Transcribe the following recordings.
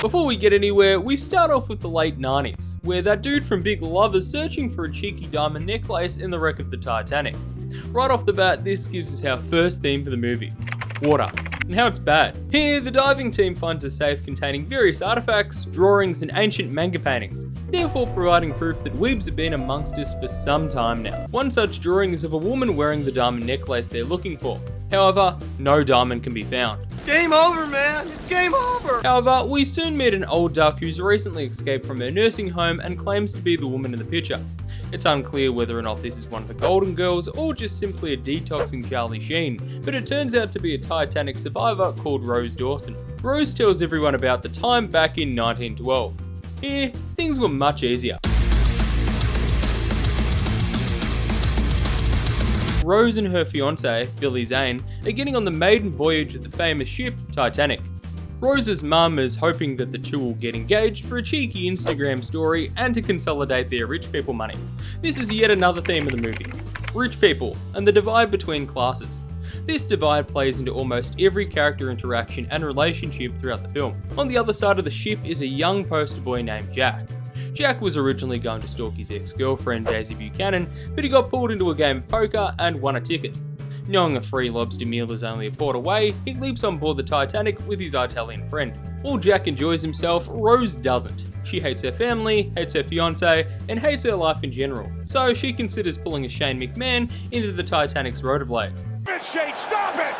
Before we get anywhere, we start off with the late 90s, where that dude from Big Love is searching for a cheeky diamond necklace in the wreck of the Titanic. Right off the bat, this gives us our first theme for the movie: water, and how it's bad. Here, the diving team finds a safe containing various artifacts, drawings, and ancient manga paintings, therefore providing proof that weebs have been amongst us for some time now. One such drawing is of a woman wearing the diamond necklace they're looking for. However, no diamond can be found. Game over, man! It's game over! However, we soon meet an old duck who's recently escaped from her nursing home and claims to be the woman in the picture. It's unclear whether or not this is one of the Golden Girls or just simply a detoxing Charlie Sheen, but it turns out to be a Titanic survivor called Rose Dawson. Rose tells everyone about the time back in 1912. Here, things were much easier. Rose and her fiance, Billy Zane, are getting on the maiden voyage of the famous ship Titanic. Rose's mum is hoping that the two will get engaged for a cheeky Instagram story and to consolidate their rich people money. This is yet another theme of the movie: rich people and the divide between classes. This divide plays into almost every character interaction and relationship throughout the film. On the other side of the ship is a young poster boy named Jack. Jack was originally going to stalk his ex-girlfriend Daisy Buchanan, but he got pulled into a game of poker and won a ticket. Knowing a free lobster meal is only a port away, he leaps on board the Titanic with his Italian friend. While Jack enjoys himself, Rose doesn't. She hates her family, hates her fiance, and hates her life in general, so she considers pulling a Shane McMahon into the Titanic's rollerblades. Shane, stop it!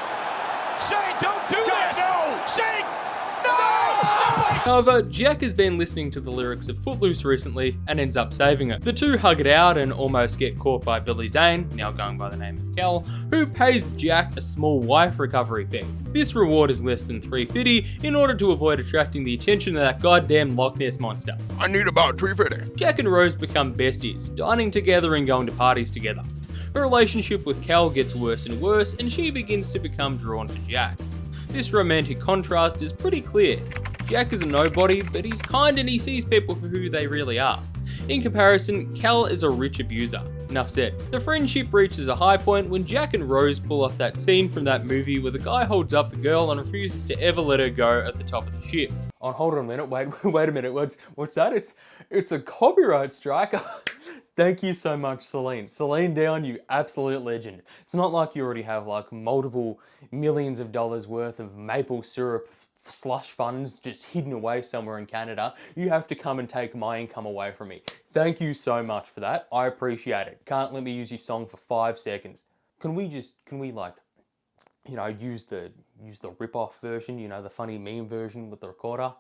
Shane, don't do this! No! Shane! No! However, Jack has been listening to the lyrics of Footloose recently and ends up saving it. The two hug it out and almost get caught by Billy Zane, now going by the name of Cal, who pays Jack a small wife recovery fee. This reward is less than $350 in order to avoid attracting the attention of that goddamn Loch Ness monster. I need about $350. Jack and Rose become besties, dining together and going to parties together. Her relationship with Cal gets worse and worse, and she begins to become drawn to Jack. This romantic contrast is pretty clear. Jack is a nobody, but he's kind and he sees people for who they really are. In comparison, Cal is a rich abuser. Enough said. The friendship reaches a high point when Jack and Rose pull off that scene from that movie where the guy holds up the girl and refuses to ever let her go at the top of the ship. Oh, hold on a minute, wait a minute, what's that? It's a copyright strike. Thank you so much, Celine. Celine Dion, you absolute legend. It's not like you already have like multiple millions of dollars worth of maple syrup slush funds just hidden away somewhere in Canada. You have to come and take my income away from me. Thank you so much for that. I appreciate it. Can't let me use your song for 5 seconds. Can we like, you know, use the rip-off version, you know, the funny meme version with the recorder?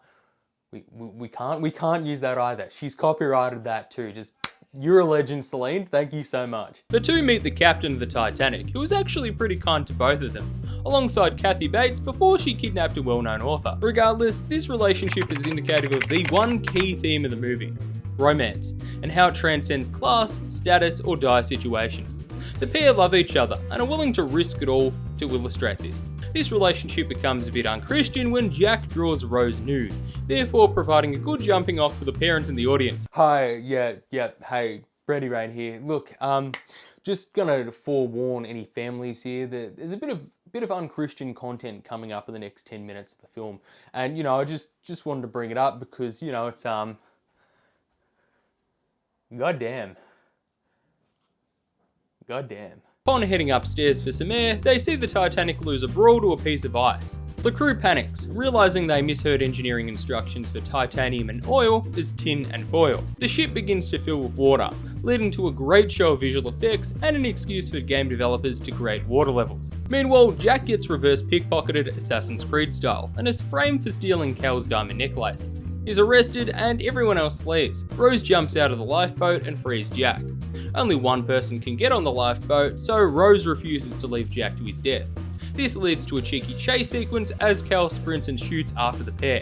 We can't use that either. She's copyrighted that too. Just, you're a legend, Celine. Thank you so much. The two meet the captain of the Titanic, who was actually pretty kind to both of them, alongside Kathy Bates before she kidnapped a well-known author. Regardless, this relationship is indicative of the one key theme of the movie: romance, and how it transcends class, status, or dire situations. The pair love each other and are willing to risk it all to illustrate this. This relationship becomes a bit unchristian when Jack draws Rose nude, therefore providing a good jumping off for the parents in the audience. Hi, hey, Brandy Rain here. Look, just gonna forewarn any families here that there's a bit of unchristian content coming up in the next 10 minutes of the film. And, you know, I just wanted to bring it up because, you know, it's, goddamn. Upon heading upstairs for some air, they see the Titanic lose a brawl to a piece of ice. The crew panics, realizing they misheard engineering instructions for titanium and oil as tin and foil. The ship begins to fill with water, leading to a great show of visual effects and an excuse for game developers to create water levels. Meanwhile, Jack gets reverse pickpocketed Assassin's Creed style and is framed for stealing Cal's diamond necklace. He's arrested and everyone else flees. Rose jumps out of the lifeboat and frees Jack. Only one person can get on the lifeboat, so Rose refuses to leave Jack to his death. This leads to a cheeky chase sequence as Cal sprints and shoots after the pair.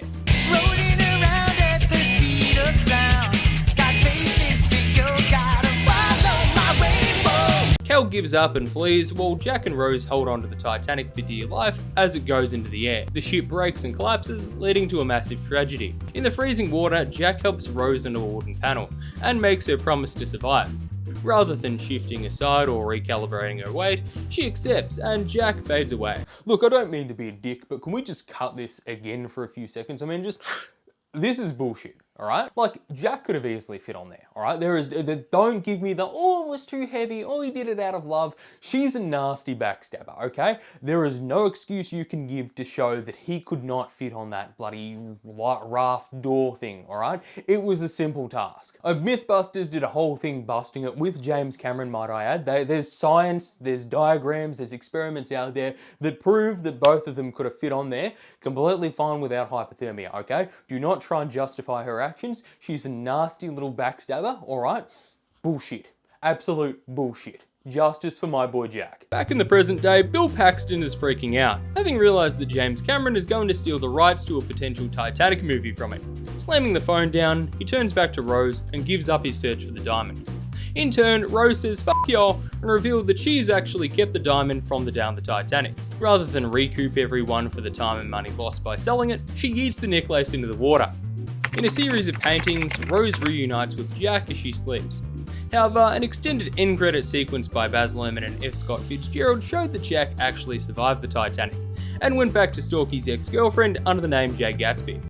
Rolling around at the speed of sound. Got places to go, gotta follow my rainbow. Cal gives up and flees while Jack and Rose hold on to the Titanic for dear life as it goes into the air. The ship breaks and collapses, leading to a massive tragedy. In the freezing water, Jack helps Rose into a wooden panel and makes her promise to survive. Rather than shifting aside or recalibrating her weight, she accepts and Jack fades away. Look, I don't mean to be a dick, but can we just cut this again for a few seconds? I mean, just This is bullshit, alright? Like, Jack could have easily fit on there, alright? Don't give me the, oh, it was too heavy, oh, he did it out of love. She's a nasty backstabber, okay? There is no excuse you can give to show that he could not fit on that bloody raft door thing, alright? It was a simple task. Mythbusters did a whole thing busting it with James Cameron, might I add. There's science, there's diagrams, there's experiments out there that prove that both of them could have fit on there completely fine without hypothermia, okay? Do not try and justify her actions. She's a nasty little backstabber, alright? Bullshit. Absolute bullshit. Justice for my boy Jack. Back in the present day, Bill Paxton is freaking out, having realised that James Cameron is going to steal the rights to a potential Titanic movie from him. Slamming the phone down, he turns back to Rose and gives up his search for the diamond. In turn, Rose says "fuck y'all" and revealed that she's actually kept the diamond from the down the Titanic. Rather than recoup everyone for the time and money lost by selling it, she yeets the necklace into the water. In a series of paintings, Rose reunites with Jack as she sleeps. However, an extended end credit sequence by Baz Luhrmann and F. Scott Fitzgerald showed that Jack actually survived the Titanic and went back to stalk his ex-girlfriend under the name Jay Gatsby.